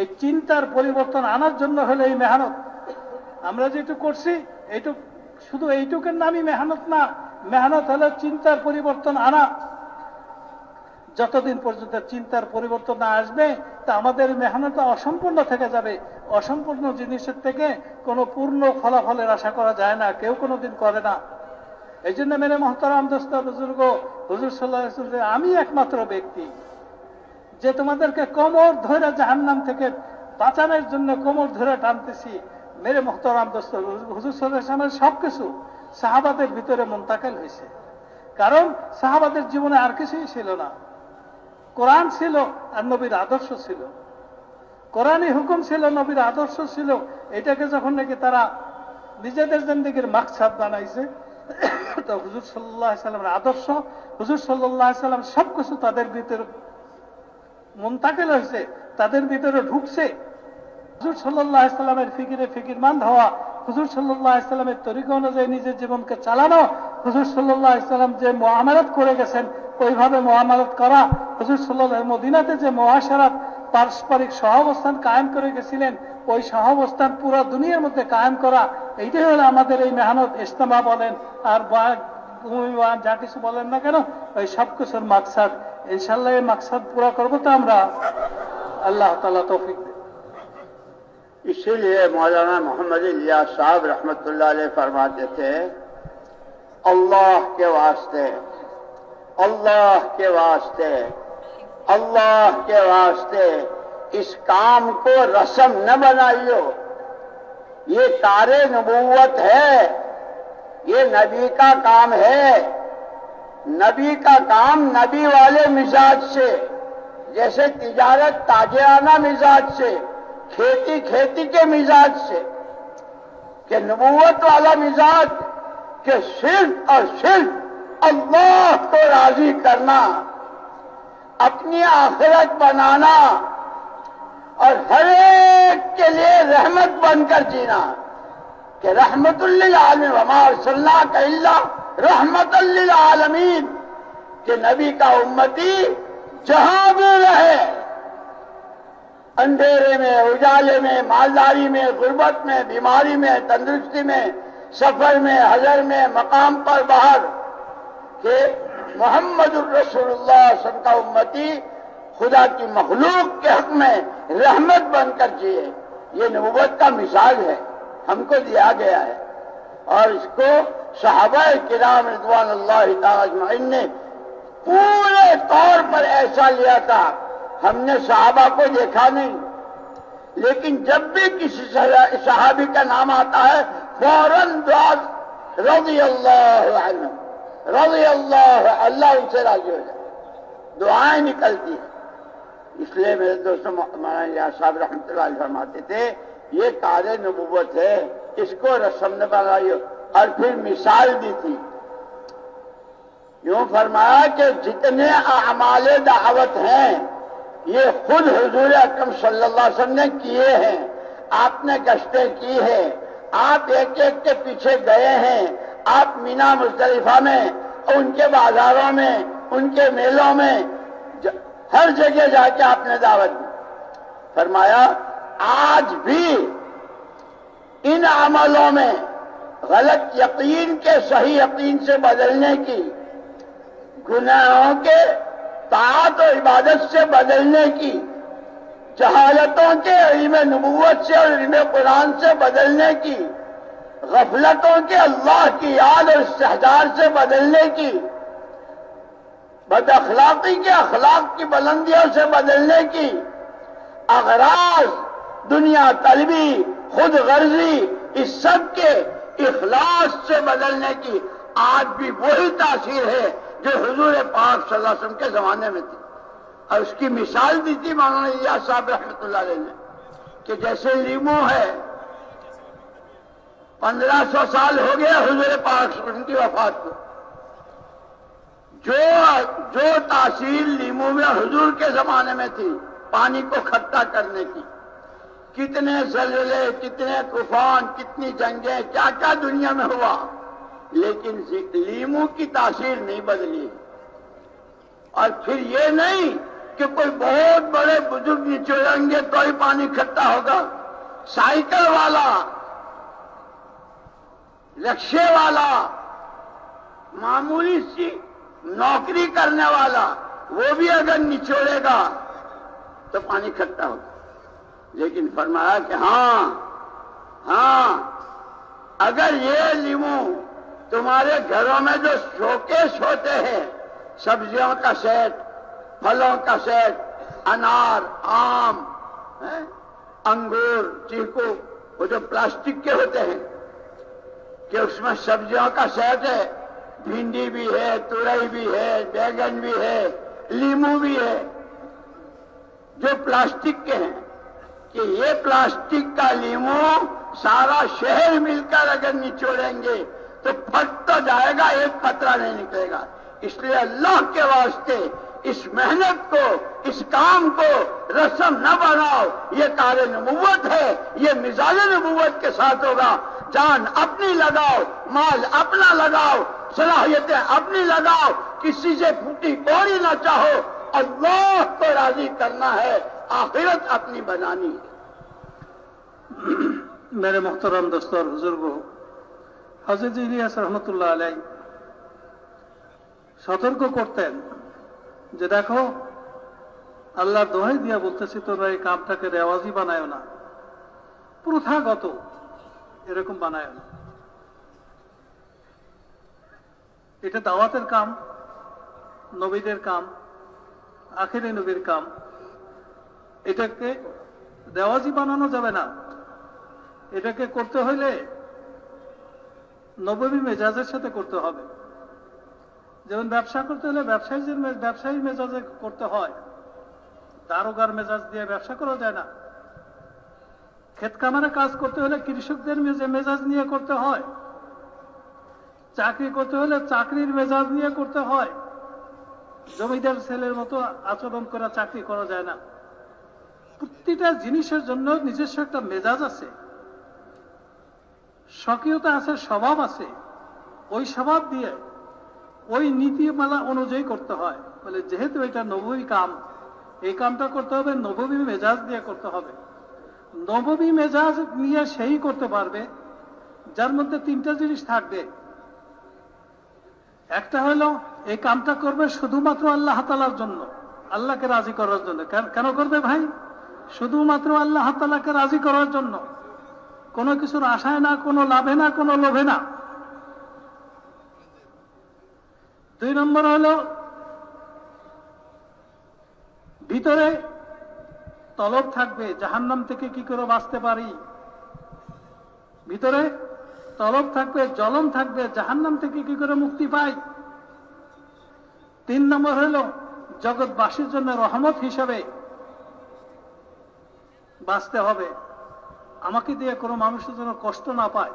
এই চিন্তার পরিবর্তন আনার জন্য হলো এই মেহনত। আমরা যেটু করছি এইটুক, শুধু এইটুকের নামই মেহনত না, মেহনত হলো চিন্তার পরিবর্তন আনা। যতদিন পর্যন্ত চিন্তার পরিবর্তন না আসবে তা আমাদের মেহনত অসম্পূর্ণ থেকে যাবে। অসম্পূর্ণ জিনিসের থেকে কোনো পূর্ণ ফলাফলের আশা করা যায় না, কেউ কোনোদিন করে না। এই জন্য মেরে মহতারাম দোস্ত বুজুর্গ, হুজুর সাল্লাল্লাহু আলাইহি ওয়াসাল্লাম, আমি একমাত্র ব্যক্তি যে তোমাদেরকে কোমর ধরে জাহান্নাম থেকে বাঁচানোর জন্য কোমর ধরে টানতেছি। মেরে মহতারাম দোস্ত, হুজুর সাল্লাল্লাহু আলাইহি ওয়াসাল্লামের সবকিছু সাহাবাদের ভিতরে মুনতাকিল হয়েছে, কারণ সাহাবাদের জীবনে আর কিছুই ছিল না। কোরআন ছিল আর নবীর আদর্শ ছিল, কোরআনী হুকুম ছিল, নবীর আদর্শ ছিল। এটাকে যখন নাকি তারা নিজেদের জিন্দেগীর মাকসাদ বানাইছে, তো হুজুর সাল্লাল্লাহু আলাইহি ওয়াসাল্লামের আদর্শ, হুজুর সাল্লাল্লাহু আলাইহি ওয়াসাল্লাম সবকিছু তাদের ভিতরে মুনতাকিল হয়েছে, তাদের ভিতরে ঢুকছে। হুজুর সাল্লাল্লাহু আলাইহি ওয়াসাল্লামের ফিকিরে ফিকিরমান্দ হওয়া, হুজুর সাল্লাল্লাহু আলাইহি ওয়াসাল্লামের তরিকা অনুযায়ী নিজের জীবনকে চালানো, হুজুর সাল্লাল্লাহু আলাইহি ওয়াসাল্লাম যে মুআমালাত করে গেছেন ওইভাবে মুআমালাত করা, হুজুর সাল্লাল্লাহু আলাইহি মদিনাতে যে মুআশারাত পারস্পরিক সহাবস্থান কায়েম করে গেছিলেন, ওই সহাবস্থান পুরো দুনিয়ার মধ্যে কায়েম করা, এইটাই হলো আমাদের এই মেহনত। ইজতেমা বলেন আর যা কিছু বলেন না কেন, ওই সবকিছুর মাকসাদ। ইনশাআল্লাহ এই মাকসাদ পুরা করবো তো আমরা। আল্লাহ তাআলা তৌফিক দেন। इसीलिए मौलाना मोहम्मद इलियास साहब रहमतुल्लाह अलैह फरमाते थे, अल्लाह के वास्ते, अल्लाह के वास्ते, अल्लाह के वास्ते इस काम को रस्म न बनाइयो। ये कारे नबूवत है, ये नबी का काम है। नबी का काम नबी वाले मिजाज से, जैसे तिजारत ताजिराना मिजाज से, खेती खेती के मिजाज से, कि नबूवत वाला मिजाज कि सिर्फ और सिर्फ अल्लाह को राजी करना, अपनी आखिरत बनाना और हर एक के लिए रहमत बनकर जीना, कि रहमतुल लिल आलमीन वमा अरसलनाका इल्ला रहमतुल लिल आलमीन, कि नबी का उम्मती जहां भी रहे, अंधेरे में, उजाले में, मालदारी में, गुर्बत में, बीमारी में, तंदुरुस्ती में, सफर में, हजर में, मकाम पर, बाहर, के मोहम्मदुर रसूलुल्लाह सल्लल्लाहु अलैहि वसल्लम का उम्मती खुदा की मखलूक के हक में रहमत बनकर जिए। ये नबूवत का मिसाल है, हमको दिया गया है। और इसको सहाबाए किराम रिज़वानुल्लाहि तआला अजमईन ने पूरे तौर पर ऐसा लिया था। हमने सहाबा को देखा नहीं, लेकिन जब भी किसी सहाबी का नाम आता है फौरन दुआ रज़ियल्लाहु अन्हु, रज़ियल्लाहु, अल्लाह उनसे राजी हो जाए, दुआएं निकलती है। इसलिए मेरे दोस्तों मौलाना इलियास साहब रहमतुल्लाह अलैह फरमाते थे, ये कारे नबूवत है, इसको रस्म न बनाइयो। और फिर मिसाल दी थी, यूं फरमाया कि जितने अमाले दावत हैं ये खुद हुजूर अकरम सल्लल्लाहु अलैहि वसल्लम ने किए हैं। आपने गश्तें की है, आप एक एक के पीछे गए हैं, आप मीना मुज़दलिफा में, उनके बाजारों में, उनके मेलों में, हर जगह जाके आपने दावत दी। फरमाया आज भी इन अमलों में गलत यकीन के सही यकीन से बदलने की, गुनाहों के ताअत और इबादत से बदलने की, जहालतों के इल्म नबूवत से और इल्म कुरान से बदलने की, गफलतों के अल्लाह की याद और इस्तिहजार से बदलने की, बदअखलाकी के अखलाक की बुलंदियों से बदलने की, अगराज दुनिया तलबी, खुद गर्जी, इस सब के इखलास से बदलने की आज भी वही तासीर है जो हुजूर पाक सल्लल्लाहु अलैहि वसल्लम के जमाने में थी। और उसकी मिसाल दी थी मौलाना इलियास साहब रहमतुल्लाह अलैह ने, कि जैसे लीमू है, 1500 साल हो गया हुजूर पाक उनकी वफात को, जो तासीर लीमू में हुजूर के जमाने में थी, पानी को खट्टा करने की, कितने ज़लज़ले, कितने तूफान, कितनी जंगें, क्या क्या दुनिया में हुआ, लेकिन लीमू की तासीर नहीं बदली। और फिर ये नहीं कि कोई बहुत बड़े बुजुर्ग निचोड़ेंगे तो ही पानी इकट्ठा होगा। साइकिल वाला, रिक्शे वाला, मामूली सी नौकरी करने वाला, वो भी अगर निचोड़ेगा तो पानी इकट्ठा होगा। लेकिन फरमाया कि हाँ, अगर ये लीमू तुम्हारे घरों में जो शोकेश होते हैं, सब्जियों का सेट, फलों का सेट, अनार, आम, अंगूर, चीकू, वो जो प्लास्टिक के होते हैं कि उसमें सब्जियों का सेट है, भिंडी भी है, तुरई भी है, बैगन भी है, लीमू भी है, जो प्लास्टिक के हैं, कि ये प्लास्टिक का लीमू सारा शहर मिलकर अगर निचोड़ेंगे तो फट तो जाएगा, एक कतरा नहीं निकलेगा। इसलिए अल्लाह के वास्ते इस मेहनत को, इस काम को रस्म न बनाओ। ये कार्य नबुव्वत है, ये मिजाज नबुव्वत के साथ होगा। जान अपनी लगाओ, माल अपना लगाओ, सलाहियतें अपनी लगाओ, किसी से फूटी कोरी ना चाहो। अल्लाह को राजी करना है, आखिरत अपनी बनानी है। मेरे मोहतरम दोस्तों और बुजुर्गों, हजरत ইলিয়াস রহমতুল্লাহ আলাইহি সতর্ক করতেন যে দেখো, আল্লাহর দোহাই দিয়া বলতেছি, তোমরা এই কামটাকে রেওয়াজি বানায় না, প্রথাগত এরকম বানায় না। এটা দাওয়াতের কাম, নবীদের কাম, আখিরি নবীর কাম। এটাকে রেওয়াজি বানানো যাবে না। এটাকে করতে হইলে নববী মেজাজের সাথে করতে হবে। যেমন ব্যবসা করতে হলে ব্যবসায়ী মেজাজে করতে হয়, দারোগার মেজাজ দিয়ে ব্যবসা করা যায় না। ক্ষেত খামারে কাজ করতে হলে কৃষকদের মেজাজ নিয়ে করতে হয়। চাকরি করতে হলে চাকরির মেজাজ নিয়ে করতে হয়। জমিদার ছেলের মতো আচরণ করে চাকরি করা যায় না। প্রতিটা জিনিসের জন্য নিজস্ব একটা মেজাজ আছে, স্বকীয়তা আছে, স্বভাব আছে। ওই স্বভাব দিয়ে ওই নীতিমালা অনুযায়ী করতে হয়। বলে যেহেতু এটা নববী কাম, এই কামটা করতে হবে নববী মেজাজ দিয়ে করতে হবে। নববী মেজাজ নিয়ে সেই করতে পারবে যার মধ্যে তিনটা জিনিস থাকবে। একটা হলো এই কামটা করবে শুধুমাত্র আল্লাহ তাআলার জন্য, আল্লাহকে রাজি করার জন্য। কেন করবে ভাই? শুধুমাত্র আল্লাহ তাআলাকে রাজি করার জন্য, কোনো কিছুর আশায় না, কোনো লাভে না, কোনো লোভে না। দুই নম্বর হলো ভিতরে তলব থাকবে জাহান্নাম থেকে কি করে বাঁচতে পারি। ভিতরে তলব থাকবে, জ্বলন থাকবে জাহান্নাম থেকে কি করে মুক্তি পাই। তিন নম্বর হলো জগৎবাসীর জন্য রহমত হিসেবে বাঁচতে হবে, আমাকে দিয়ে কোনো মানুষের জন্য কষ্ট না পায়।